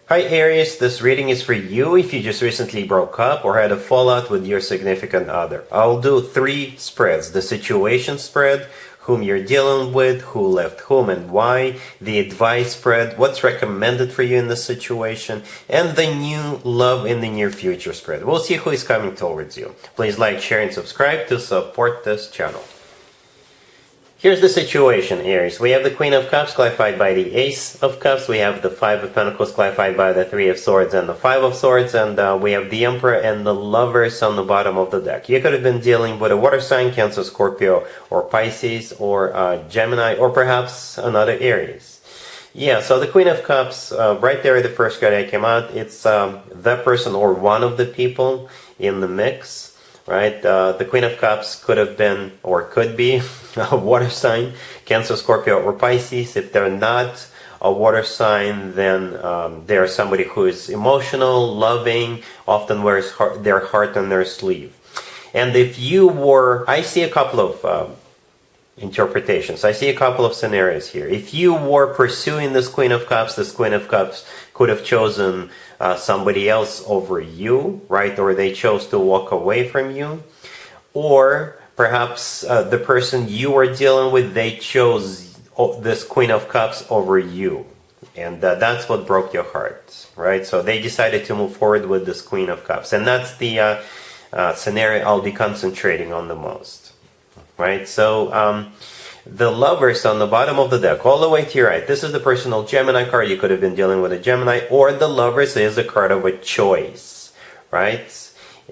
Hi Aries, this reading is for you if you just recently broke up or had a fallout with your significant other. I'll do 3 spreads: the situation spread, whom you're dealing with, who left whom and why, the advice spread, what's recommended for you in this situation, and the new love in the near future spread. We'll see who is coming towards you. Please like, share, and subscribe to support this channel. Here's the situation, Aries. We have the Queen of Cups clarified by the Ace of Cups. We have the Five of Pentacles clarified by the Three of Swords and the Five of Swords. And we have the Emperor and the Lovers on the bottom of the deck. You could have been dealing with a water sign, Cancer, Scorpio, or Pisces, or Gemini, or perhaps another Aries. Yeah, so the Queen of Cups, right there, the first card that came out, it's the person or one of the people in the mix. Right, the Queen of Cups could have been or could be a water sign, Cancer, Scorpio, or Pisces. If they're not a water sign, then they're somebody who is emotional, loving, often wears their heart on their sleeve. And if you were, I see a couple of interpretations. I see a couple of scenarios here. If you were pursuing this Queen of Cups could have chosen somebody else over you, right? Or they chose to walk away from you. Or perhaps the person you were dealing with, they chose this Queen of Cups over you. And that's what broke your heart, right? So they decided to move forward with this Queen of Cups. And that's the scenario I'll be concentrating on the most. Right, so the Lovers on the bottom of the deck, all the way to your right. This is the personal Gemini card. You could have been dealing with a Gemini, or the Lovers is a card of a choice, right?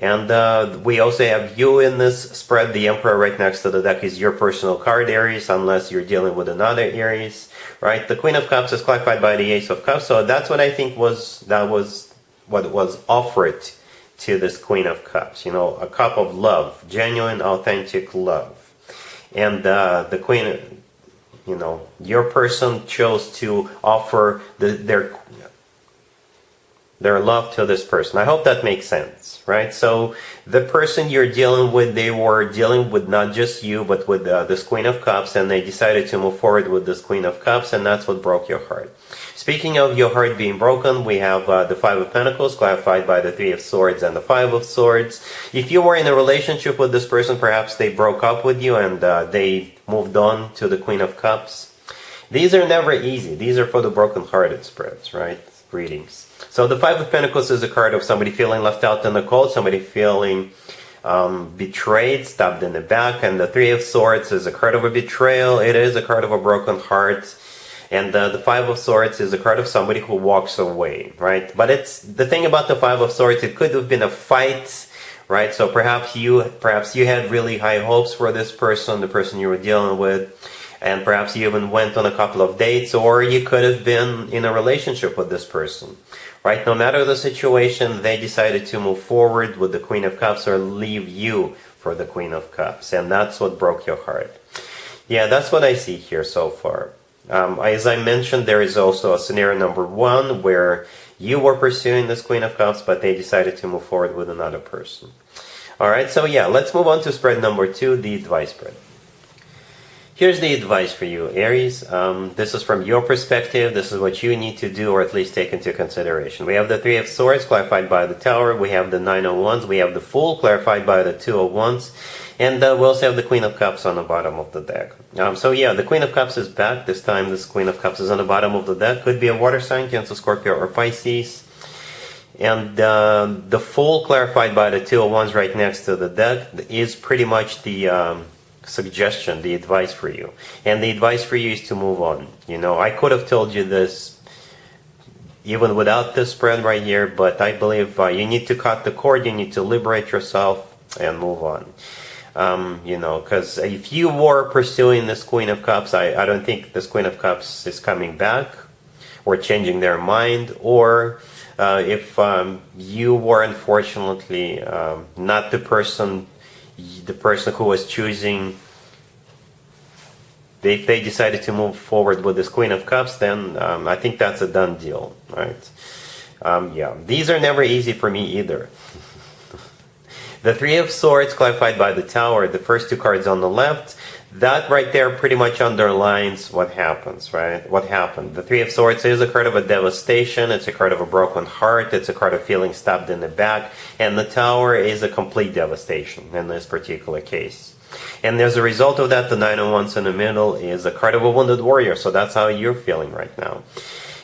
And we also have you in this spread. The Emperor right next to the deck is your personal card, Aries, unless you're dealing with another Aries, right? The Queen of Cups is clarified by the Ace of Cups, so that's what I think was what was offered to this Queen of Cups. You know, a cup of love, genuine, authentic love. And the Queen, you know, your person chose to offer their love to this person. I hope that makes sense, right? So the person you're dealing with, they were dealing with not just you, but with this Queen of Cups, and they decided to move forward with this Queen of Cups, and that's what broke your heart. Speaking of your heart being broken, we have the Five of Pentacles clarified by the Three of Swords and the Five of Swords. If you were in a relationship with this person, perhaps they broke up with you and they moved on to the Queen of Cups. These are never easy. These are for the broken-hearted spreads, right? Readings. So the Five of Pentacles is a card of somebody feeling left out in the cold, somebody feeling betrayed, stabbed in the back. And the Three of Swords is a card of a betrayal. It is a card of a broken heart. And the Five of Swords is a card of somebody who walks away, right? But it's the thing about the Five of Swords, it could have been a fight, right? So perhaps you had really high hopes for this person, the person you were dealing with, and perhaps you even went on a couple of dates, or you could have been in a relationship with this person, right? No matter the situation, they decided to move forward with the Queen of Cups or leave you for the Queen of Cups, and that's what broke your heart. Yeah, that's what I see here so far. As I mentioned, there is also a scenario number 1 where you were pursuing this Queen of Cups, but they decided to move forward with another person. Alright, so yeah, let's move on to spread number 2, the advice spread. Here's the advice for you, Aries. This is from your perspective. This is what you need to do, or at least take into consideration. We have the Three of Swords clarified by the Tower. We have the Nine of Wands. We have the Fool clarified by the Two of Wands. And we also have the Queen of Cups on the bottom of the deck. So yeah, the Queen of Cups is back. This time this Queen of Cups is on the bottom of the deck. Could be a water sign, Cancer, Scorpio, or Pisces. And the Fool clarified by the Two of Wands right next to the deck is pretty much the suggestion, the advice for you. And the advice for you is to move on. You know, I could have told you this even without this spread right here, but I believe you need to cut the cord, you need to liberate yourself and move on. You know, because if you were pursuing this Queen of Cups, I don't think this Queen of Cups is coming back or changing their mind, or if you were unfortunately not the person who was choosing, if they decided to move forward with this Queen of Cups, then I think that's a done deal, right? Yeah, these are never easy for me either. The Three of Swords clarified by the Tower, the first 2 cards on the left. that right there pretty much underlines what happens, right? What happened. The Three of Swords is a card of a devastation. It's a card of a broken heart. It's a card of feeling stabbed in the back. And the Tower is a complete devastation in this particular case. And as a result of that, the Nine of Wands in the middle is a card of a wounded warrior. So that's how you're feeling right now.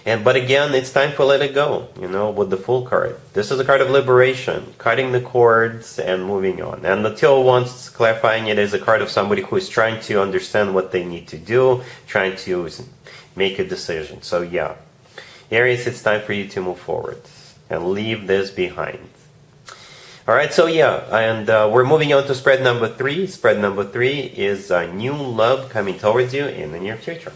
But again, it's time to let it go, with the Fool card. This is a card of liberation, cutting the cords and moving on. And the Two of Wands, clarifying it, is a card of somebody who is trying to understand what they need to do, trying to make a decision. So yeah, Aries, it's time for you to move forward and leave this behind. Alright, so yeah, and we're moving on to spread number 3. Spread number 3 is new love coming towards you in the near future.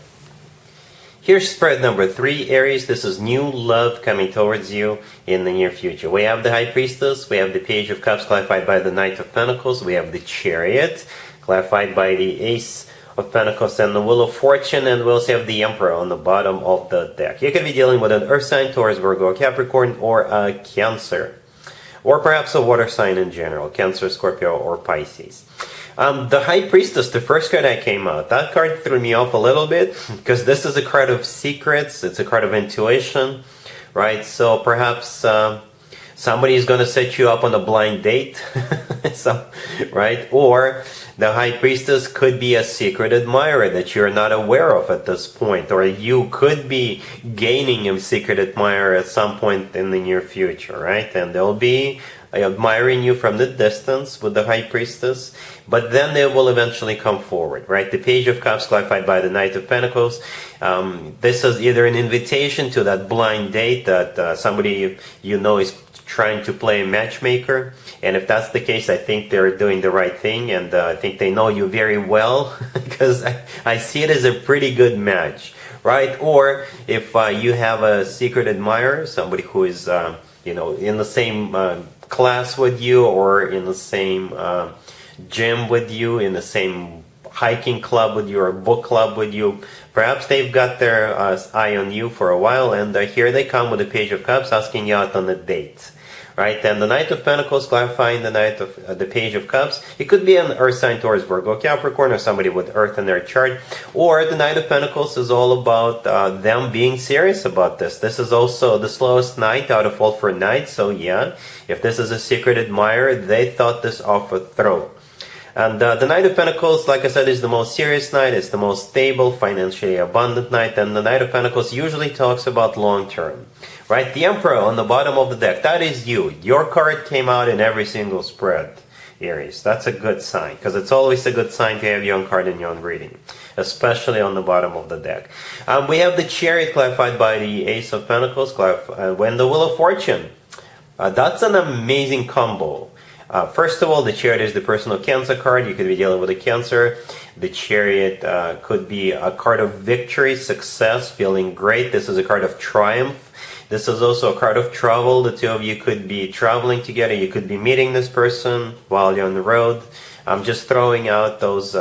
Here's spread number 3, Aries. This is new love coming towards you in the near future. We have the High Priestess, we have the Page of Cups clarified by the Knight of Pentacles, we have the Chariot clarified by the Ace of Pentacles and the Wheel of Fortune, and we also have the Emperor on the bottom of the deck. You could be dealing with an Earth sign, Taurus, Virgo, Capricorn, or a Cancer. Or perhaps a water sign in general, Cancer, Scorpio, or Pisces. The High Priestess, the first card that came out, that card threw me off a little bit because this is a card of secrets, it's a card of intuition, right? So perhaps somebody is going to set you up on a blind date, right? Or the High Priestess could be a secret admirer that you're not aware of at this point, or you could be gaining a secret admirer at some point in the near future, right? And they'll be admiring you from the distance with the High Priestess, but then they will eventually come forward, right? The Page of Cups clarified by the Knight of Pentacles. This is either an invitation to that blind date that somebody is trying to play matchmaker, and if that's the case, I think they're doing the right thing, and I think they know you very well because I see it as a pretty good match, right? Or if you have a secret admirer, somebody who is in the same class with you, or in the same gym with you, in the same hiking club with you, or book club with you, perhaps they've got their eye on you for a while, and here they come with the Page of Cups asking you out on a date. Right, and the Knight of Pentacles clarifying the Page of Cups. It could be an Earth sign, Taurus, Virgo, Capricorn, or somebody with Earth in their chart. Or the Knight of Pentacles is all about them being serious about this. This is also the slowest night out of all 4 nights. So yeah, if this is a secret admirer, they thought this off a throw. And the Knight of Pentacles, like I said, is the most serious knight. It's the most stable, financially abundant knight. And the Knight of Pentacles usually talks about long term. Right? The Emperor on the bottom of the deck, that is you. Your card came out in every single spread, Aries. That's a good sign, because it's always a good sign to have your own card in your own reading, especially on the bottom of the deck. We have the Chariot clarified by the Ace of Pentacles, when the Wheel of Fortune. That's an amazing combo. First of all, the Chariot is the personal Cancer card. You could be dealing with a Cancer. The Chariot could be a card of victory, success, feeling great. This is a card of triumph. This is also a card of travel. The two of you could be traveling together. You could be meeting this person while you're on the road. I'm just throwing out those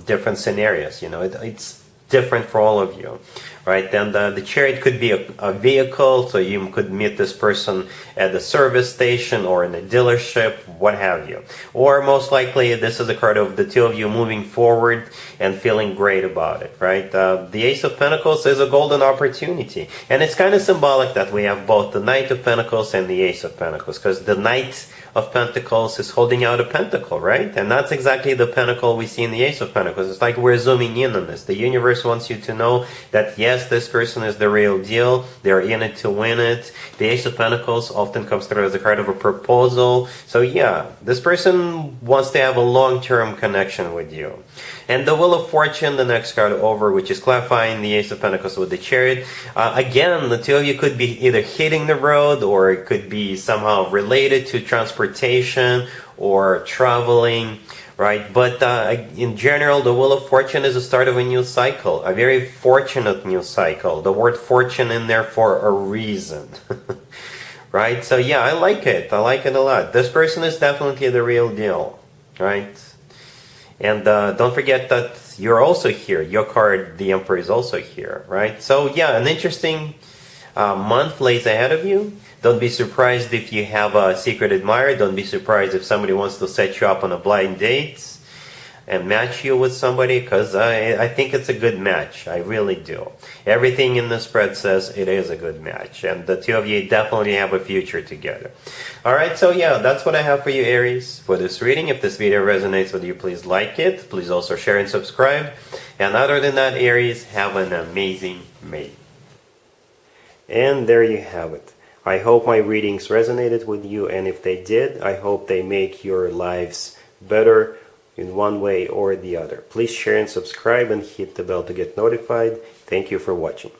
different scenarios. It's different for all of you. Right, and the Chariot could be a vehicle, so you could meet this person at the service station or in a dealership, what have you. Or most likely, this is a card of the two of you moving forward and feeling great about it, right? The Ace of Pentacles is a golden opportunity, and it's kind of symbolic that we have both the Knight of Pentacles and the Ace of Pentacles, because the Knight of Pentacles is holding out a pentacle, right? And that's exactly the pentacle we see in the Ace of Pentacles. It's like we're zooming in on this. The universe wants you to know that yes, this person is the real deal. They're in it to win it. The Ace of Pentacles often comes through as a card of a proposal. So yeah, this person wants to have a long-term connection with you. And the Wheel of Fortune, the next card over, which is clarifying the Ace of Pentacles with the Chariot. Again, the two of you could be either hitting the road, or it could be somehow related to transportation or traveling, right? But in general, the Wheel of Fortune is the start of a new cycle, a very fortunate new cycle. The word fortune in there for a reason. Right? So yeah, I like it. I like it a lot. This person is definitely the real deal, right? And don't forget that you're also here. Your card, the Emperor, is also here, right? So yeah, an interesting month lays ahead of you. Don't be surprised if you have a secret admirer. Don't be surprised if somebody wants to set you up on a blind date. and match you with somebody, because I think it's a good match. I really do. Everything in the spread says it is a good match, and the two of you definitely have a future together. Alright, so yeah, that's what I have for you, Aries, for this reading. If this video resonates with you, please like it. Please also share and subscribe. And other than that, Aries, have an amazing May. And there you have it. I hope my readings resonated with you, and if they did, I hope they make your lives better in one way or the other. Please share and subscribe and hit the bell to get notified. Thank you for watching.